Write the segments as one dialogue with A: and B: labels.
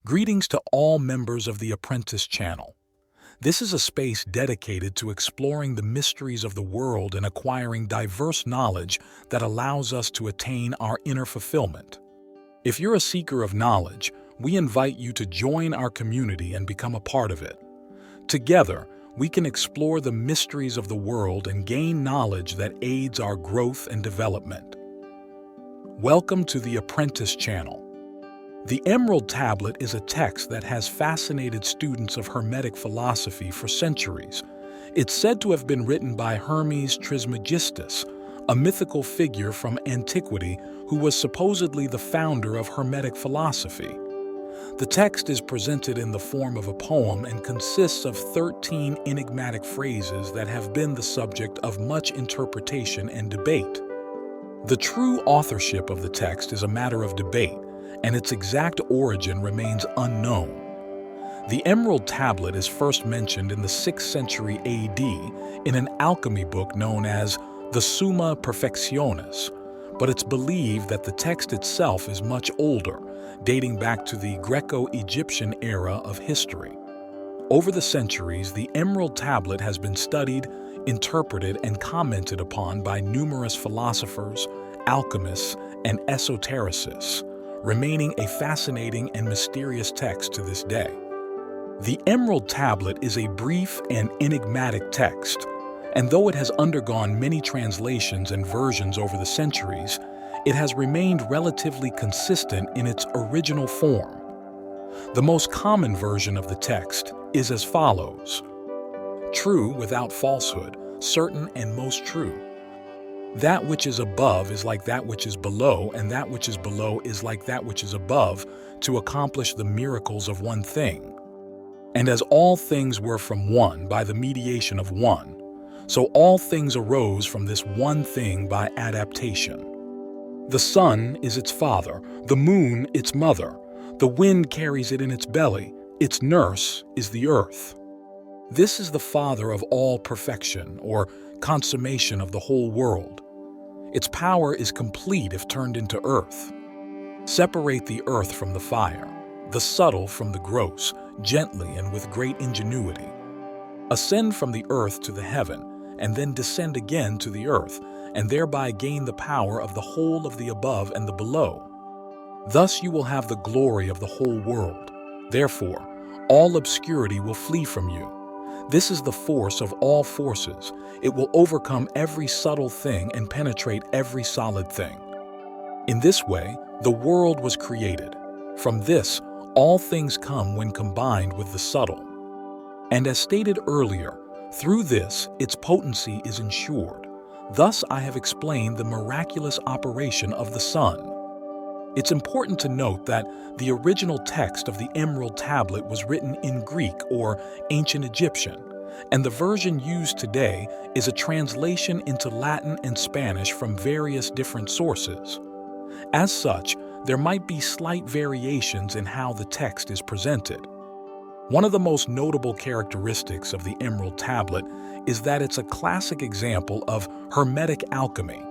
A: Greetings to all members of the Apprentice channel. This is a space dedicated to exploring the mysteries of the world and acquiring diverse knowledge that allows us to attain our inner fulfillment. If you're a seeker of knowledge, we invite you to join our community and become a part of it. Together, we can explore the mysteries of the world and gain knowledge that aids our growth and development. Welcome to the Apprentice channel. The Emerald Tablet is a text that has fascinated students of Hermetic philosophy for centuries. It's said to have been written by Hermes Trismegistus, a mythical figure from antiquity who was supposedly the founder of Hermetic philosophy. The text is presented in the form of a poem and consists of 13 enigmatic phrases that have been the subject of much interpretation and debate. The true authorship of the text is a matter of debate, and its exact origin remains unknown. The Emerald Tablet is first mentioned in the 6th century AD in an alchemy book known as the Summa Perfectionis, but it's believed that the text itself is much older, dating back to the Greco-Egyptian era of history. Over the centuries, the Emerald Tablet has been studied, interpreted, and commented upon by numerous philosophers, alchemists, and esotericists, remaining a fascinating and mysterious text to this day. The Emerald Tablet is a brief and enigmatic text, and though it has undergone many translations and versions over the centuries, it has remained relatively consistent in its original form. The most common version of the text is as follows: true without falsehood, certain and most true. That which is above is like that which is below, and that which is below is like that which is above, to accomplish the miracles of one thing. And as all things were from one by the mediation of one, so all things arose from this one thing by adaptation. The sun is its father, the moon its mother, the wind carries it in its belly, its nurse is the earth. This is the father of all perfection, or consummation of the whole world. Its power is complete if turned into earth. Separate the earth from the fire, the subtle from the gross, gently and with great ingenuity. Ascend from the earth to the heaven, and then descend again to the earth, and thereby gain the power of the whole of the above and the below. Thus you will have the glory of the whole world. Therefore, all obscurity will flee from you. This is the force of all forces. It will overcome every subtle thing and penetrate every solid thing. In this way, the world was created. From this, all things come when combined with the subtle. And as stated earlier, through this, its potency is ensured. Thus I have explained the miraculous operation of the sun. It's important to note that the original text of the Emerald Tablet was written in Greek or Ancient Egyptian, and the version used today is a translation into Latin and Spanish from various different sources. As such, there might be slight variations in how the text is presented. One of the most notable characteristics of the Emerald Tablet is that it's a classic example of Hermetic alchemy.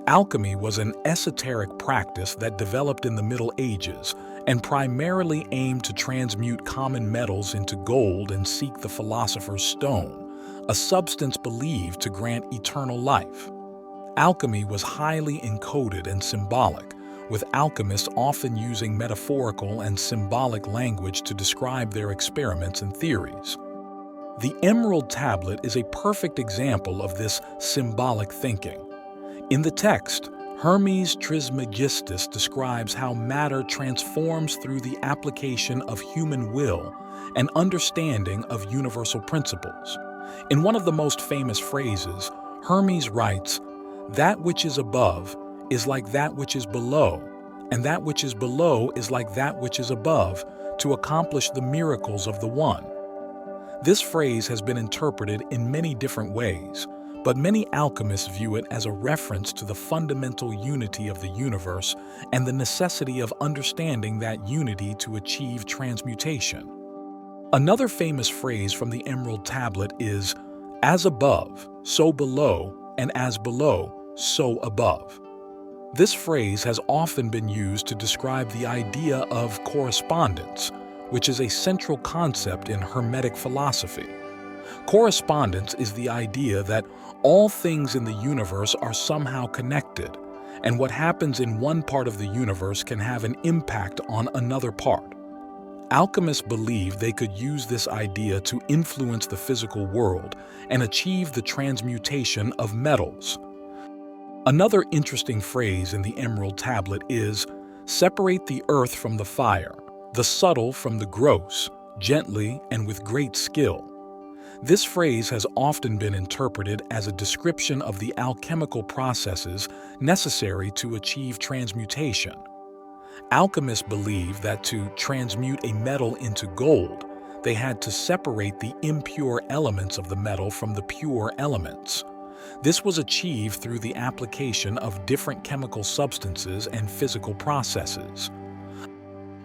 A: Alchemy was an esoteric practice that developed in the Middle Ages and primarily aimed to transmute common metals into gold and seek the philosopher's stone, a substance believed to grant eternal life. Alchemy was highly encoded and symbolic, with alchemists often using metaphorical and symbolic language to describe their experiments and theories. The Emerald Tablet is a perfect example of this symbolic thinking. In the text, Hermes Trismegistus describes how matter transforms through the application of human will and understanding of universal principles. In one of the most famous phrases, Hermes writes, "That which is above is like that which is below, and that which is below is like that which is above, to accomplish the miracles of the one." This phrase has been interpreted in many different ways, but many alchemists view it as a reference to the fundamental unity of the universe and the necessity of understanding that unity to achieve transmutation. Another famous phrase from the Emerald Tablet is, "As above, so below, and as below, so above." This phrase has often been used to describe the idea of correspondence, which is a central concept in Hermetic philosophy. Correspondence is the idea that all things in the universe are somehow connected, and what happens in one part of the universe can have an impact on another part. Alchemists believed they could use this idea to influence the physical world and achieve the transmutation of metals. Another interesting phrase in the Emerald Tablet is, "Separate the earth from the fire, the subtle from the gross, gently and with great skill." This phrase has often been interpreted as a description of the alchemical processes necessary to achieve transmutation. Alchemists believed that to transmute a metal into gold, they had to separate the impure elements of the metal from the pure elements. This was achieved through the application of different chemical substances and physical processes.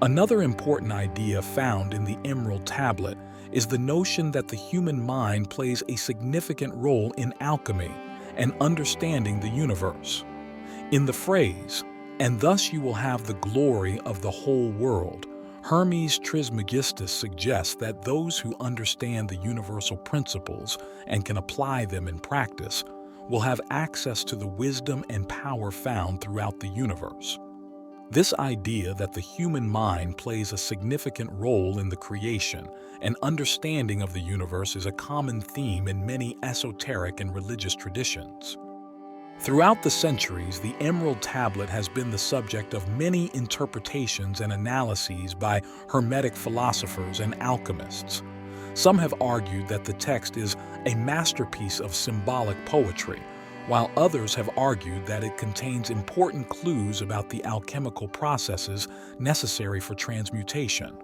A: Another important idea found in the Emerald Tablet is the notion that the human mind plays a significant role in alchemy and understanding the universe. In the phrase, "And thus you will have the glory of the whole world," Hermes Trismegistus suggests that those who understand the universal principles and can apply them in practice will have access to the wisdom and power found throughout the universe. This idea that the human mind plays a significant role in the creation and understanding of the universe is a common theme in many esoteric and religious traditions. Throughout the centuries, the Emerald Tablet has been the subject of many interpretations and analyses by Hermetic philosophers and alchemists. Some have argued that the text is a masterpiece of symbolic poetry, while others have argued that it contains important clues about the alchemical processes necessary for transmutation.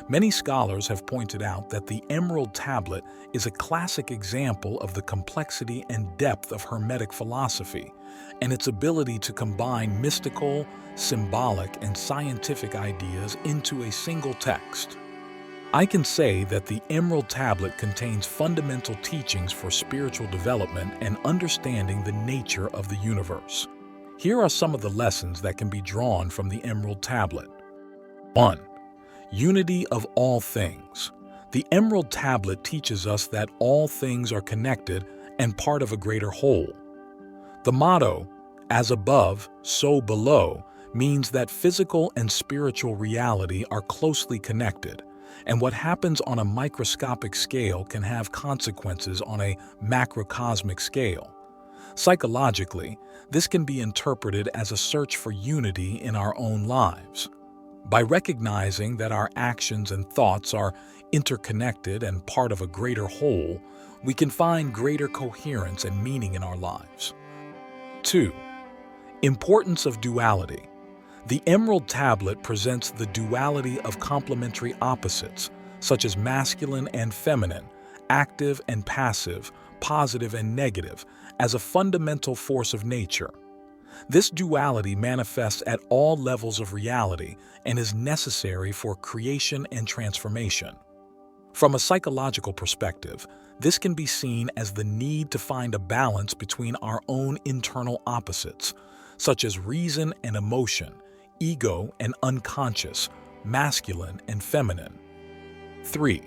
A: Many scholars have pointed out that the Emerald Tablet is a classic example of the complexity and depth of Hermetic philosophy and its ability to combine mystical, symbolic, and scientific ideas into a single text. I can say that the Emerald Tablet contains fundamental teachings for spiritual development and understanding the nature of the universe. Here are some of the lessons that can be drawn from the Emerald Tablet. 1. Unity of all things. The Emerald Tablet teaches us that all things are connected and part of a greater whole. The motto, "As above, so below," means that physical and spiritual reality are closely connected, and what happens on a microscopic scale can have consequences on a macrocosmic scale. Psychologically, this can be interpreted as a search for unity in our own lives. By recognizing that our actions and thoughts are interconnected and part of a greater whole, we can find greater coherence and meaning in our lives. 2. Importance of duality. The Emerald Tablet presents the duality of complementary opposites, such as masculine and feminine, active and passive, positive and negative, as a fundamental force of nature. This duality manifests at all levels of reality and is necessary for creation and transformation. From a psychological perspective, this can be seen as the need to find a balance between our own internal opposites, such as reason and emotion, ego and unconscious, masculine and feminine. 3.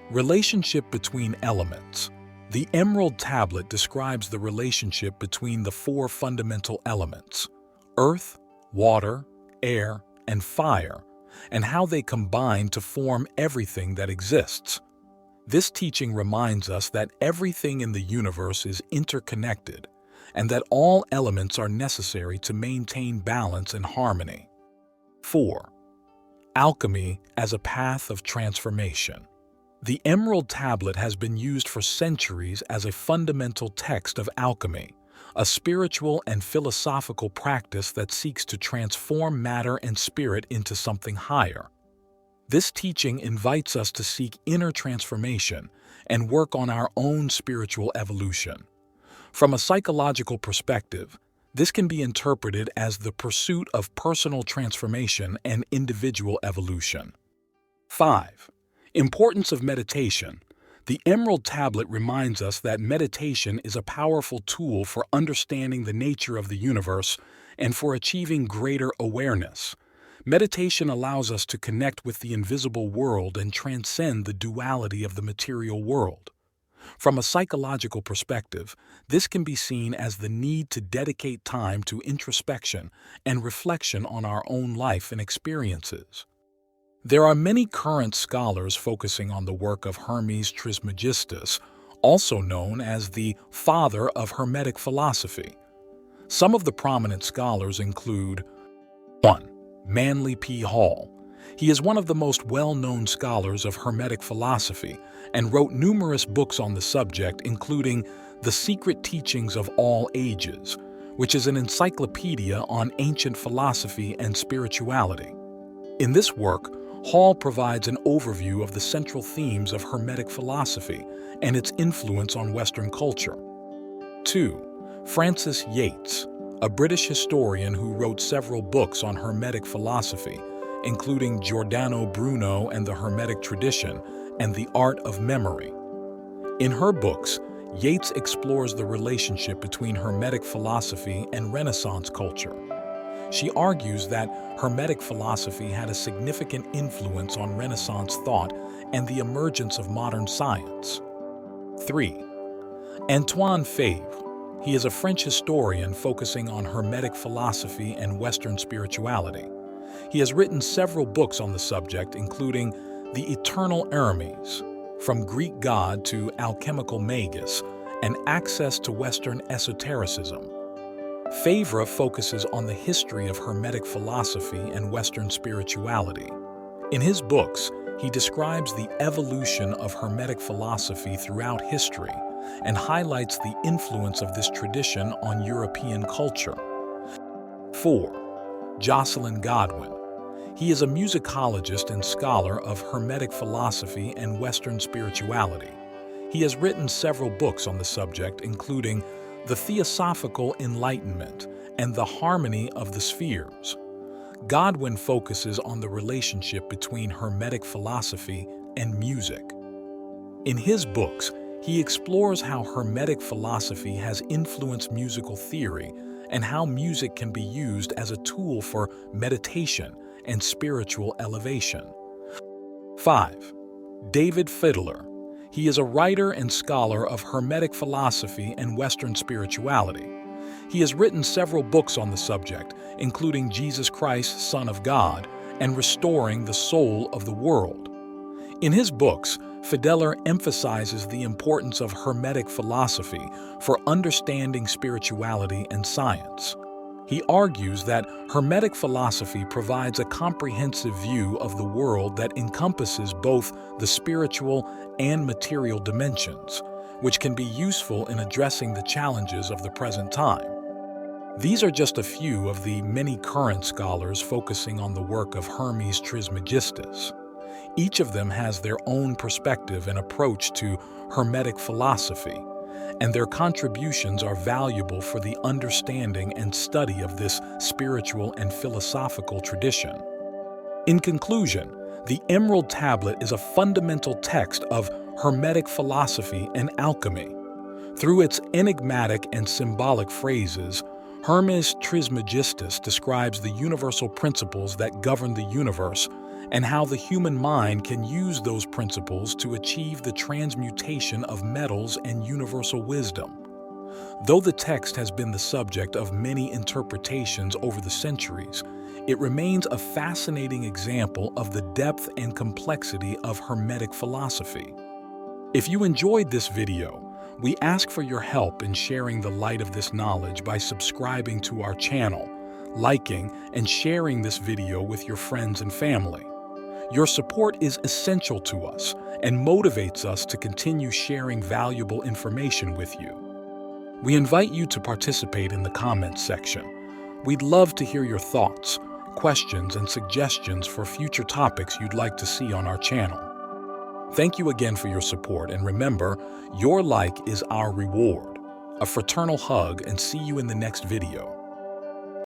A: Relationship between elements. The Emerald Tablet describes the relationship between the four fundamental elements, earth, water, air, and fire, and how they combine to form everything that exists. This teaching reminds us that everything in the universe is interconnected, and that all elements are necessary to maintain balance and harmony. 4. Alchemy as a path of transformation. The Emerald Tablet has been used for centuries as a fundamental text of alchemy, a spiritual and philosophical practice that seeks to transform matter and spirit into something higher. This teaching invites us to seek inner transformation and work on our own spiritual evolution. From a psychological perspective, this can be interpreted as the pursuit of personal transformation and individual evolution. 5. Importance of meditation. The Emerald Tablet reminds us that meditation is a powerful tool for understanding the nature of the universe and for achieving greater awareness. Meditation allows us to connect with the invisible world and transcend the duality of the material world. From a psychological perspective, this can be seen as the need to dedicate time to introspection and reflection on our own life and experiences. There are many current scholars focusing on the work of Hermes Trismegistus, also known as the father of Hermetic philosophy. Some of the prominent scholars include 1. Manly P. Hall. He is one of the most well-known scholars of Hermetic philosophy and wrote numerous books on the subject, including The Secret Teachings of All Ages, which is an encyclopedia on ancient philosophy and spirituality. In this work, Hall provides an overview of the central themes of Hermetic philosophy and its influence on Western culture. 2. Francis Yates, a British historian who wrote several books on Hermetic philosophy, including Giordano Bruno and the Hermetic Tradition and the Art of Memory. In her books, Yates explores the relationship between Hermetic philosophy and Renaissance culture. She argues that Hermetic philosophy had a significant influence on Renaissance thought and the emergence of modern science. 3. Antoine Faivre. He is a French historian focusing on Hermetic philosophy and Western spirituality. He has written several books on the subject, including The Eternal Hermes, From Greek God to Alchemical Magus, and Access to Western Esotericism. Faivre focuses on the history of Hermetic philosophy and Western spirituality. In his books, he describes the evolution of Hermetic philosophy throughout history and highlights the influence of this tradition on European culture. 4. Jocelyn Godwin. He is a musicologist and scholar of Hermetic philosophy and Western spirituality. He has written several books on the subject, including The Theosophical Enlightenment and The Harmony of the Spheres. Godwin focuses on the relationship between Hermetic philosophy and music. In his books, he explores how Hermetic philosophy has influenced musical theory and how music can be used as a tool for meditation and spiritual elevation. 5. David Fiddler. He is a writer and scholar of Hermetic philosophy and Western spirituality. He has written several books on the subject, including Jesus Christ, Son of God, and Restoring the Soul of the World. In his books, Fiedler emphasizes the importance of Hermetic philosophy for understanding spirituality and science. He argues that Hermetic philosophy provides a comprehensive view of the world that encompasses both the spiritual and material dimensions, which can be useful in addressing the challenges of the present time. These are just a few of the many current scholars focusing on the work of Hermes Trismegistus. Each of them has their own perspective and approach to Hermetic philosophy, and their contributions are valuable for the understanding and study of this spiritual and philosophical tradition. In conclusion, the Emerald Tablet is a fundamental text of Hermetic philosophy and alchemy. Through its enigmatic and symbolic phrases, Hermes Trismegistus describes the universal principles that govern the universe and how the human mind can use those principles to achieve the transmutation of metals and universal wisdom. Though the text has been the subject of many interpretations over the centuries, it remains a fascinating example of the depth and complexity of Hermetic philosophy. If you enjoyed this video, we ask for your help in sharing the light of this knowledge by subscribing to our channel, liking and sharing this video with your friends and family. Your support is essential to us and motivates us to continue sharing valuable information with you. We invite you to participate in the comments section. We'd love to hear your thoughts, questions, and suggestions for future topics you'd like to see on our channel. Thank you again for your support, and remember, your like is our reward. A fraternal hug, and see you in the next video.